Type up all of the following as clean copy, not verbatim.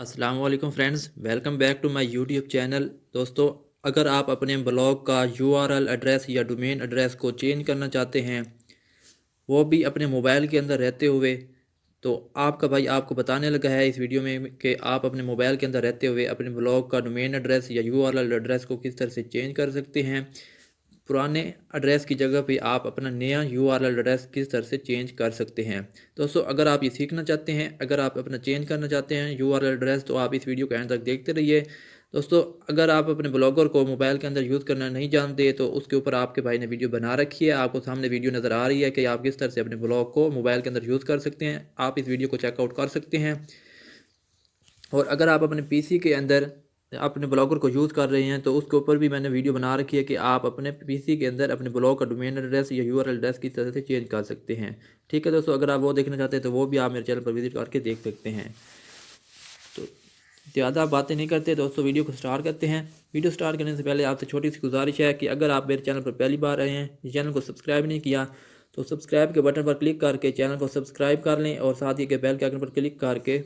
अस्सलाम वालेकुम friends, welcome back to my YouTube channel. दोस्तों, अगर आप अपने ब्लॉग का यूआरएल एड्रेस या डोमेन एड्रेस को चेंज करना चाहते हैं, वो भी अपने मोबाइल के अंदर रहते हुए, तो आपका भाई आपको बताने लगा है इस वीडियो में कि आप अपने मोबाइल के अंदर रहते हुए अपने ब्लॉग का डोमेन एड्रेस या यूआरएल एड्रेस को किस तरह से चेंज कर सकते हैं। पुराने एड्रेस की जगह पे आप अपना नया यूआरएल एड्रेस किस तरह से चेंज कर सकते हैं। दोस्तों, अगर आप ये सीखना चाहते हैं, अगर आप अपना चेंज करना चाहते हैं यूआरएल एड्रेस, तो आप इस वीडियो को एंड तक देखते रहिए। दोस्तों, अगर आप अपने ब्लॉगर को मोबाइल के अंदर यूज़ करना नहीं जानते, तो उसके ऊपर आपके भाई ने वीडियो बना रखी है। आपको सामने वीडियो नज़र आ रही है कि आप किस तरह से अपने ब्लॉग को मोबाइल के अंदर यूज़ कर सकते हैं। आप इस वीडियो को चेकआउट कर सकते हैं। और अगर आप अपने पीसी के अंदर अपने ब्लॉगर को यूज़ कर रहे हैं, तो उसके ऊपर भी मैंने वीडियो बना रखी है कि आप अपने पीसी के अंदर अपने ब्लॉग का डोमेन एड्रेस या यूआरएल एड्रेस किस तरह से चेंज कर सकते हैं। ठीक है दोस्तों, अगर आप वो देखना चाहते हैं तो वो भी आप मेरे चैनल पर विजिट करके देख सकते हैं। तो ज़्यादा बातें नहीं करते दोस्तों, वीडियो को स्टार्ट करते हैं। वीडियो स्टार्ट करने से पहले आपसे छोटी सी गुजारिश है कि अगर आप मेरे चैनल पर पहली बार आए हैं, इस चैनल को सब्सक्राइब नहीं किया, तो सब्सक्राइब के बटन पर क्लिक करके चैनल को सब्सक्राइब कर लें और साथ ही के बेल के आइकन पर क्लिक करके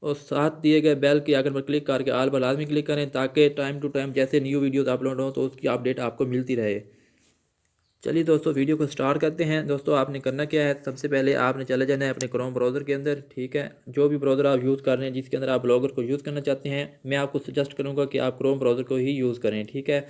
और साथ दिए गए बेल के आइकन पर क्लिक करके आल पर लाजमी क्लिक करें, ताकि टाइम टू टाइम जैसे न्यू वीडियोस अपलोड हों तो उसकी अपडेट आपको मिलती रहे। चलिए दोस्तों, वीडियो को स्टार्ट करते हैं। दोस्तों, आपने करना क्या है, सबसे पहले आपने चले जाना है अपने क्रोम ब्राउज़र के अंदर। ठीक है, जो भी ब्राउज़र आप यूज़ कर रहे हैं, जिसके अंदर आप ब्लॉगर को यूज़ करना चाहते हैं, मैं आपको सजेस्ट करूँगा कि आप क्रोम ब्राउज़र को ही यूज़ करें। ठीक है,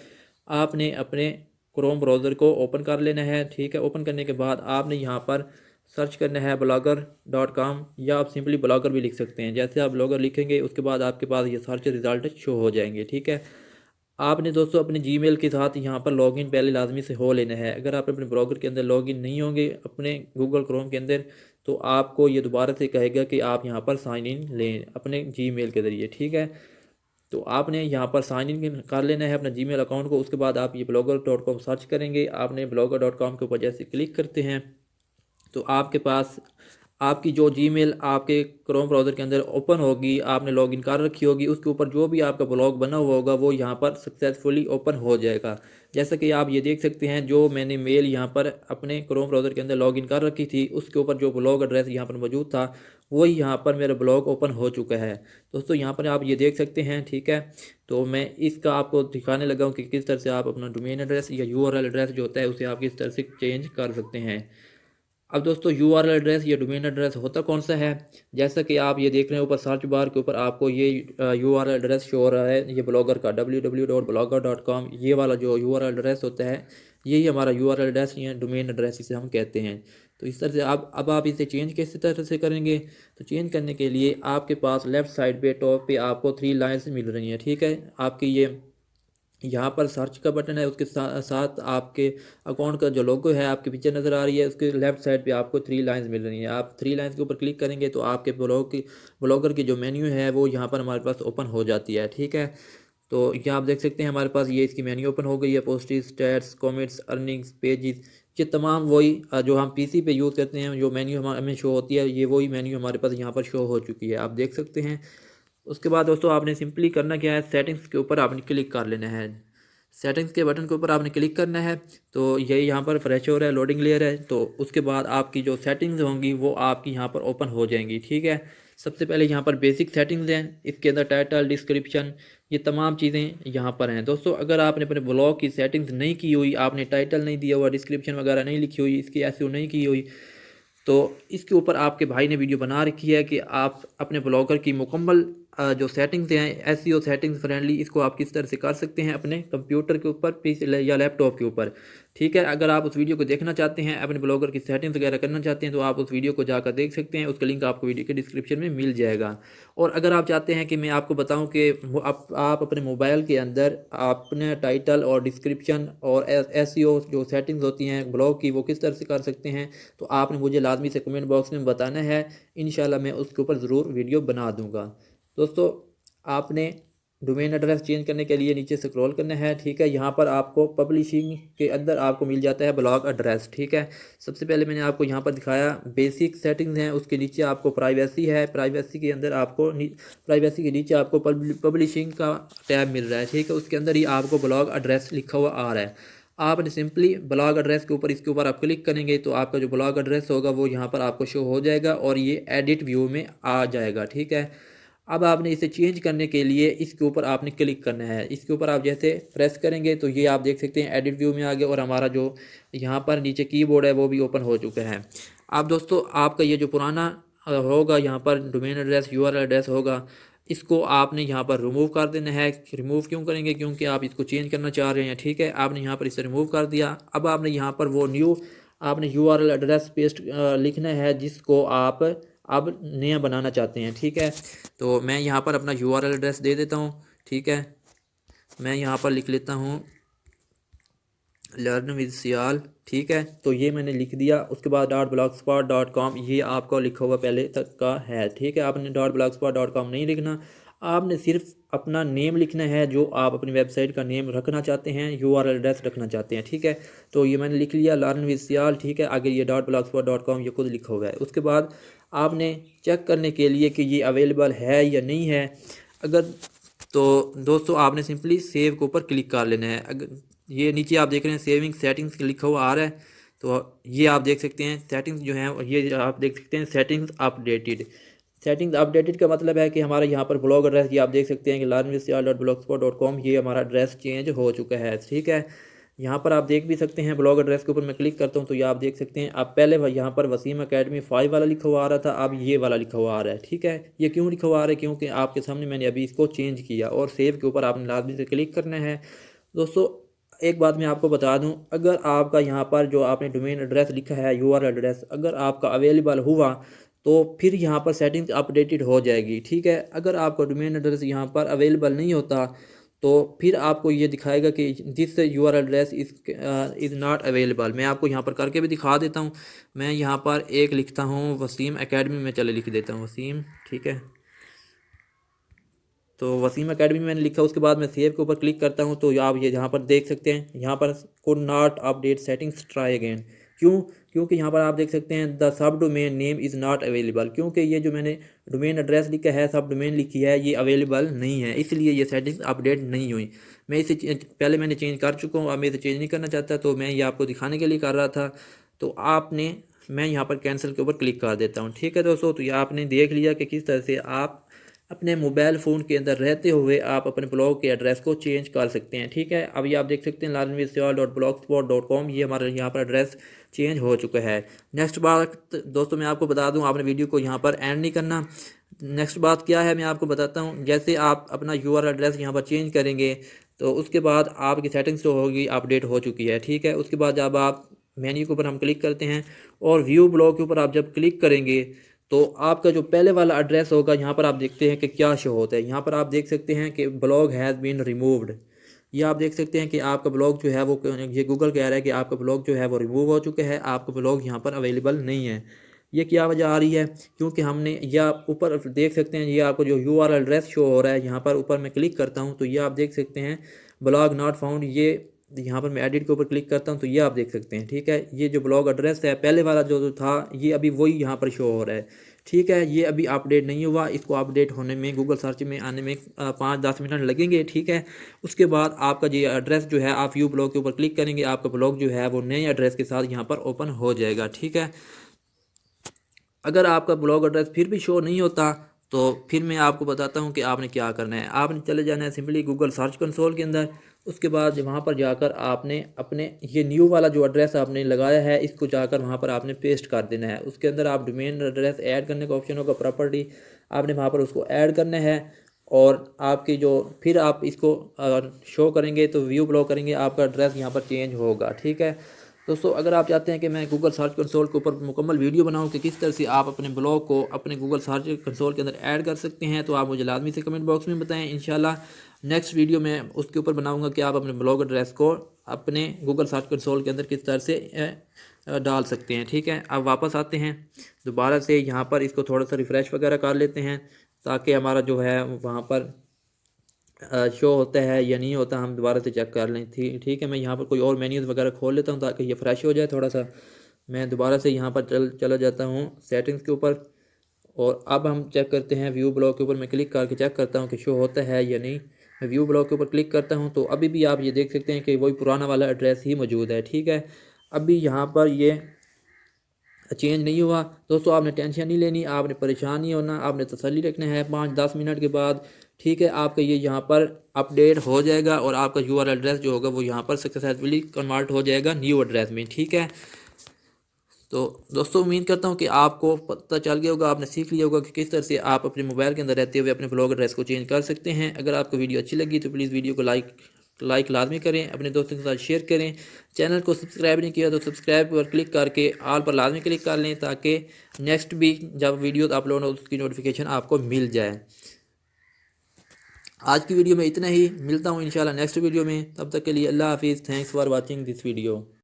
आपने अपने क्रोम ब्राउज़र को ओपन कर लेना है। ठीक है, ओपन करने के बाद आपने यहाँ पर सर्च करना है blogger.com, या आप सिंपली ब्लॉगर भी लिख सकते हैं। जैसे आप ब्लॉगर लिखेंगे, उसके बाद आपके पास ये सर्च रिजल्ट शो हो जाएंगे। ठीक है, आपने दोस्तों अपने जीमेल के साथ यहाँ पर लॉगिन पहले लाजमी से हो लेना है। अगर आप अपने ब्राउज़र के अंदर लॉगिन नहीं होंगे अपने गूगल क्रोम के अंदर, तो आपको ये दोबारा से कहेगा कि आप यहाँ पर साइन इन लें अपने जीमेल के ज़रिए। ठीक है, तो आपने यहाँ पर साइन इन कर लेना है अपना जीमेल अकाउंट को। उसके बाद आप ये blogger.com सर्च करेंगे। आपने blogger.com के ऊपर जैसे क्लिक करते हैं, तो आपके पास आपकी जो जीमेल आपके क्रोम ब्राउज़र के अंदर ओपन होगी, आपने लॉगिन कर रखी होगी, उसके ऊपर जो भी आपका ब्लॉग बना हुआ होगा वो यहाँ पर सक्सेसफुली ओपन हो जाएगा। जैसा कि आप ये देख सकते हैं, जो मैंने मेल यहाँ पर अपने क्रोम ब्राउज़र के अंदर लॉगिन कर रखी थी, उसके ऊपर जो ब्लॉग एड्रेस यहाँ पर मौजूद था, वही यहाँ पर मेरा ब्लॉग ओपन हो चुका है। दोस्तों, यहाँ पर आप ये देख सकते हैं। ठीक है, तो मैं इसका आपको दिखाने लगा हूँ कि किस तरह से आप अपना डोमेन एड्रेस या यूआरएल एड्रेस जो होता है उसे आप किस तरह से चेंज कर सकते हैं। अब दोस्तों, यूआरएल एड्रेस या डोमेन एड्रेस होता कौन सा है, जैसा कि आप ये देख रहे हैं ऊपर सर्च बार के ऊपर आपको ये यूआरएल एड्रेस शो हो रहा है, ये ब्लॉगर का www.blogger.com, ये वाला जो यूआरएल एड्रेस होता है, यही हमारा यूआरएल एड्रेस या डोमेन एड्रेस इसे हम कहते हैं। तो इस तरह से अब आप इसे चेंज किस तरह से करेंगे, तो चेंज करने के लिए आपके पास लेफ़्ट साइड पे टॉप पे आपको 3 लाइन्स मिल रही हैं। ठीक है, आपकी ये यहाँ पर सर्च का बटन है, उसके साथ आपके अकाउंट का जो लोगो है आपके पीछे नज़र आ रही है, उसके लेफ्ट साइड पे आपको 3 लाइंस मिल रही हैं। आप 3 लाइंस के ऊपर क्लिक करेंगे तो आपके ब्लॉगर की जो मेन्यू है वो यहाँ पर हमारे पास ओपन हो जाती है। ठीक है, तो यहाँ आप देख सकते हैं हमारे पास ये इसकी मेन्यू ओपन हो गई है। Postage, stats, comments, earnings, pages, ये तमाम वही जो हम पीसी पे यूज़ करते हैं, जो मेन्यू हमें शो होती है, ये वही मेन्यू हमारे पास यहाँ पर शो हो चुकी है, आप देख सकते हैं। उसके बाद दोस्तों, आपने सिंपली करना क्या है, सेटिंग्स के ऊपर आपने क्लिक कर लेना है। सेटिंग्स के बटन के ऊपर आपने क्लिक करना है, तो ये यहाँ पर फ्रेश हो रहा है, लोडिंग लेयर है। तो उसके बाद आपकी जो सेटिंग्स होंगी वो आपकी यहाँ पर ओपन हो जाएंगी। ठीक है, सबसे पहले यहाँ पर बेसिक सेटिंग्स हैं, इसके अंदर टाइटल, डिस्क्रिप्शन, ये तमाम चीज़ें यहाँ पर हैं। दोस्तों, अगर आपने अपने ब्लॉग की सेटिंग्स नहीं की हुई, आपने टाइटल नहीं दिया हुआ, डिस्क्रिप्शन वगैरह नहीं लिखी हुई, इसकी एसईओ नहीं की हुई, तो इसके ऊपर आपके भाई ने वीडियो बना रखी है कि आप अपने ब्लॉगर की मुकम्मल जो सेटिंग्स हैं एसईओ सेटिंग्स फ्रेंडली, इसको आप किस तरह से कर सकते हैं अपने कंप्यूटर के ऊपर, पीसी या लैपटॉप के ऊपर। ठीक है, अगर आप उस वीडियो को देखना चाहते हैं, अपने ब्लॉगर की सेटिंग्स वगैरह करना चाहते हैं, तो आप उस वीडियो को जाकर देख सकते हैं। उसका लिंक आपको वीडियो के डिस्क्रिप्शन में मिल जाएगा। और अगर आप चाहते हैं कि मैं आपको बताऊं कि आप अपने मोबाइल के अंदर अपने टाइटल और डिस्क्रिप्शन और एसईओ जो सेटिंग्स होती हैं ब्लॉग की, वो किस तरह से कर सकते हैं, तो आपने मुझे लाजमी से कमेंट बॉक्स में बताना है। इंशाल्लाह मैं उसके ऊपर ज़रूर वीडियो बना दूंगा। दोस्तों, आपने डोमेन एड्रेस चेंज करने के लिए नीचे स्क्रॉल करना है। ठीक है, यहाँ पर आपको पब्लिशिंग के अंदर आपको मिल जाता है ब्लॉग एड्रेस। ठीक है, सबसे पहले मैंने आपको यहाँ पर दिखाया बेसिक सेटिंग्स हैं, उसके नीचे आपको प्राइवेसी है, प्राइवेसी के अंदर आपको प्राइवेसी के नीचे आपको पब्लिशिंग का टैब मिल रहा है। ठीक है, उसके अंदर ही आपको ब्लॉग एड्रेस लिखा हुआ आ रहा है। आपने सिंपली ब्लॉग एड्रेस के ऊपर इसके ऊपर आप क्लिक करेंगे तो आपका जो ब्लॉग एड्रेस होगा वो यहाँ पर आपको शो हो जाएगा और ये एडिट व्यू में आ जाएगा। ठीक है, अब आपने इसे चेंज करने के लिए इसके ऊपर आपने क्लिक करना है। इसके ऊपर आप जैसे प्रेस करेंगे तो ये आप देख सकते हैं एडिट व्यू में आ गया और हमारा जो यहाँ पर नीचे कीबोर्ड है वो भी ओपन हो चुका है। अब दोस्तों आपका ये जो पुराना होगा यहाँ पर डोमेन एड्रेस यूआरएल एड्रेस होगा, इसको आपने यहाँ पर रिमूव कर देना है। रिमूव क्यों करेंगे, क्योंकि आप इसको चेंज करना चाह रहे हैं। ठीक है, आपने यहाँ पर इसे रिमूव कर दिया। अब आपने यहाँ पर वो न्यू आपने यूआरएल एड्रेस पेस्ट लिखना है जिसको आप अब नया बनाना चाहते हैं। ठीक है, तो मैं यहाँ पर अपना यूआरएल एड्रेस दे देता हूँ। ठीक है, मैं यहाँ पर लिख लेता हूँ लर्न विद सियाल। ठीक है, तो ये मैंने लिख दिया। उसके बाद .blogspot.com ये आपका लिखा हुआ पहले तक का है। ठीक है, आपने .blogspot.com नहीं लिखना, आपने सिर्फ अपना नेम लिखना है जो आप अपनी वेबसाइट का नेम रखना चाहते हैं, यूआरएल एड्रेस रखना चाहते हैं। ठीक है, तो ये मैंने लिख लिया लर्न विद सियाल। ठीक है, आगे ये .blogspot.com ये खुद लिखा हुआ है। उसके बाद आपने चेक करने के लिए कि ये अवेलेबल है या नहीं है, अगर तो दोस्तों आपने सिंपली सेव के ऊपर क्लिक कर लेना है। अगर ये नीचे आप देख रहे हैं सेविंग सेटिंग्स लिखा हुआ आ रहा है, तो ये आप देख सकते हैं सेटिंग्स जो हैं, ये आप देख सकते हैं सेटिंग्स अपडेटेड। सेटिंग्स अपडेटेड का मतलब है कि हमारा यहाँ पर ब्लॉग एड्रेस ये आप देख सकते हैं कि learnvisial.blogspot.com ये हमारा एड्रेस चेंज हो चुका है। ठीक है, यहाँ पर आप देख भी सकते हैं ब्लॉग एड्रेस के ऊपर मैं क्लिक करता हूँ तो ये आप देख सकते हैं। अब पहले यहाँ पर वसीम अकेडमी 5 वाला लिखा हुआ आ रहा था, अब ये वाला लिखा हुआ आ रहा है। ठीक है, ये क्यों लिखा हुआ आ रहा है, क्योंकि आपके सामने मैंने अभी इसको चेंज किया। और सेव के ऊपर आपने लाजमी से क्लिक करना है। दोस्तों एक बात मैं आपको बता दूं, अगर आपका यहाँ पर जो आपने डोमेन एड्रेस लिखा है यूआरएल एड्रेस अगर आपका अवेलेबल हुआ तो फिर यहाँ पर सेटिंग्स अपडेटेड हो जाएगी। ठीक है, अगर आपका डोमेन एड्रेस यहाँ पर अवेलेबल नहीं होता तो फिर आपको ये दिखाएगा कि this URL address is not available. मैं आपको यहाँ पर करके भी दिखा देता हूँ। मैं यहाँ पर एक लिखता हूँ वसीम एकेडमी में, चले लिख देता हूँ वसीम। ठीक है, तो वसीम अकेडमी मैंने लिखा। उसके बाद मैं सेव के ऊपर क्लिक करता हूं तो आप ये यहाँ पर देख सकते हैं, यहाँ पर could not update settings try again. क्यों, क्योंकि यहाँ पर आप देख सकते हैं the sub domain name is not available, क्योंकि ये जो मैंने डोमेन एड्रेस लिखा है सब डोमेन लिखी है ये अवेलेबल नहीं है, इसलिए ये सेटिंग्स अपडेट नहीं हुई। मैं इसे पहले मैंने चेंज कर चुका हूँ, अब मैं इसे चेंज नहीं करना चाहता, तो मैं ये आपको दिखाने के लिए कर रहा था। तो आपने मैं यहाँ पर कैंसिल के ऊपर क्लिक कर देता हूँ। ठीक है दोस्तों, तो ये आपने देख लिया कि किस तरह से आप अपने मोबाइल फ़ोन के अंदर रहते हुए आप अपने ब्लॉग के एड्रेस को चेंज कर सकते हैं। ठीक है, अब ये आप देख सकते हैं learnvisial.blogspot.com ये हमारा यहाँ पर एड्रेस चेंज हो चुका है। नेक्स्ट बात दोस्तों मैं आपको बता दूँ, आपने वीडियो को यहाँ पर एंड नहीं करना। नेक्स्ट बात क्या है मैं आपको बताता हूँ। जैसे आप अपना यूआरएल एड्रेस यहाँ पर चेंज करेंगे तो उसके बाद आपकी सेटिंग्स जो होगी अपडेट हो चुकी है। ठीक है, उसके बाद जब आप मेन्यू के ऊपर हम क्लिक करते हैं और व्यू ब्लॉग के ऊपर आप जब क्लिक करेंगे तो आपका जो पहले वाला एड्रेस होगा यहाँ पर आप देखते हैं कि क्या शो होता है। यहाँ पर आप देख सकते हैं कि ब्लॉग हैज़ बीन रिमूव्ड। ये आप देख सकते हैं कि आपका ब्लॉग जो है वो, ये गूगल कह रहा है कि आपका ब्लॉग जो है वो रिमूव हो चुका है, आपका ब्लॉग यहाँ पर अवेलेबल नहीं है। ये क्या वजह आ रही है, क्योंकि हमने या ऊपर देख सकते हैं ये आपको जो यूआरएल एड्रेस शो हो रहा है, यहाँ पर ऊपर मैं क्लिक करता हूँ तो ये आप देख सकते हैं ब्लॉग नॉट फाउंड। ये यहाँ पर मैं एडिट के ऊपर क्लिक करता हूँ तो ये आप देख सकते हैं। ठीक है, ये जो ब्लॉग एड्रेस है पहले वाला जो था ये अभी वही यहाँ पर शो हो रहा है। ठीक है, ये अभी अपडेट नहीं हुआ, इसको अपडेट होने में गूगल सर्च में आने में 5-10 मिनट लगेंगे। ठीक है, उसके बाद आपका ये एड्रेस जो है आप व्यू ब्लॉग के ऊपर क्लिक करेंगे, आपका ब्लॉग जो है वो नए एड्रेस के साथ यहाँ पर ओपन हो जाएगा। ठीक है, अगर आपका ब्लॉग एड्रेस फिर भी शो नहीं होता तो फिर मैं आपको बताता हूँ कि आपने क्या करना है। आपने चले जाना है सिंपली गूगल सर्च कंसोल के अंदर। उसके बाद वहाँ पर जाकर आपने अपने ये न्यू वाला जो एड्रेस आपने लगाया है इसको जाकर वहाँ पर आपने पेस्ट कर देना है। उसके अंदर आप डोमेन एड्रेस ऐड करने का ऑप्शन होगा, प्रॉपर्टी आपने वहाँ पर उसको ऐड करना है और आपकी जो फिर आप इसको शो करेंगे तो व्यू ब्लॉग करेंगे आपका एड्रेस यहाँ पर चेंज होगा। ठीक है दोस्तों, अगर आप चाहते हैं कि मैं गूगल सर्च कंसोल के ऊपर मुकम्मल वीडियो बनाऊं कि किस तरह से आप अपने ब्लॉग को अपने गूगल सर्च कंसोल के अंदर ऐड कर सकते हैं, तो आप मुझे लाजमी से कमेंट बॉक्स में बताएं। इंशाल्लाह नेक्स्ट वीडियो में उसके ऊपर बनाऊंगा कि आप अपने ब्लॉग एड्रेस को अपने गूगल सर्च कंसोल के अंदर किस तरह से डाल सकते हैं। ठीक है, अब वापस आते हैं दोबारा से, यहाँ पर इसको थोड़ा सा रिफ़्रेश वगैरह कर लेते हैं ताकि हमारा जो है वहाँ पर शो होता है या नहीं होता, हम दोबारा से चेक कर लें। ठीक है, मैं यहाँ पर कोई और मेन्यूज़ वगैरह खोल लेता हूँ ताकि ये फ्रेश हो जाए थोड़ा सा। मैं दोबारा से यहाँ पर चला जाता हूँ सेटिंग्स के ऊपर और अब हम चेक करते हैं व्यू ब्लॉग के ऊपर मैं क्लिक करके चेक करता हूँ कि शो होता है या नहीं। मैं व्यू ब्लॉग के ऊपर क्लिक करता हूँ तो अभी भी आप ये देख सकते हैं कि वही पुराना वाला एड्रेस ही मौजूद है। ठीक है, अभी यहाँ पर ये चेंज नहीं हुआ। दोस्तों आपने टेंशन नहीं लेनी, आपने परेशान नहीं होना, आपने तसल्ली रखना है। 5-10 मिनट के बाद ठीक है आपका ये यहाँ पर अपडेट हो जाएगा और आपका यूआरएल एड्रेस जो होगा वो यहाँ पर सक्सेसफुली कन्वर्ट हो जाएगा न्यू एड्रेस में। ठीक है, तो दोस्तों उम्मीद करता हूँ कि आपको पता चल गया होगा, आपने सीख लिया होगा कि किस तरह से आप अपने मोबाइल के अंदर रहते हुए अपने ब्लॉग एड्रेस को चेंज कर सकते हैं। अगर आपको वीडियो अच्छी लगी तो प्लीज़ वीडियो को लाइक लाजमी करें, अपने दोस्तों के साथ शेयर करें। चैनल को सब्सक्राइब नहीं किया तो सब्सक्राइब पर क्लिक करके ऑल पर लाजमी क्लिक कर लें ताकि नेक्स्ट भी जब वीडियो अपलोड हो उसकी नोटिफिकेशन आपको मिल जाए। आज की वीडियो में इतना ही, मिलता हूँ इंशाल्लाह नेक्स्ट वीडियो में। तब तक के लिए अल्लाह हाफिज़। Thanks for watching this video.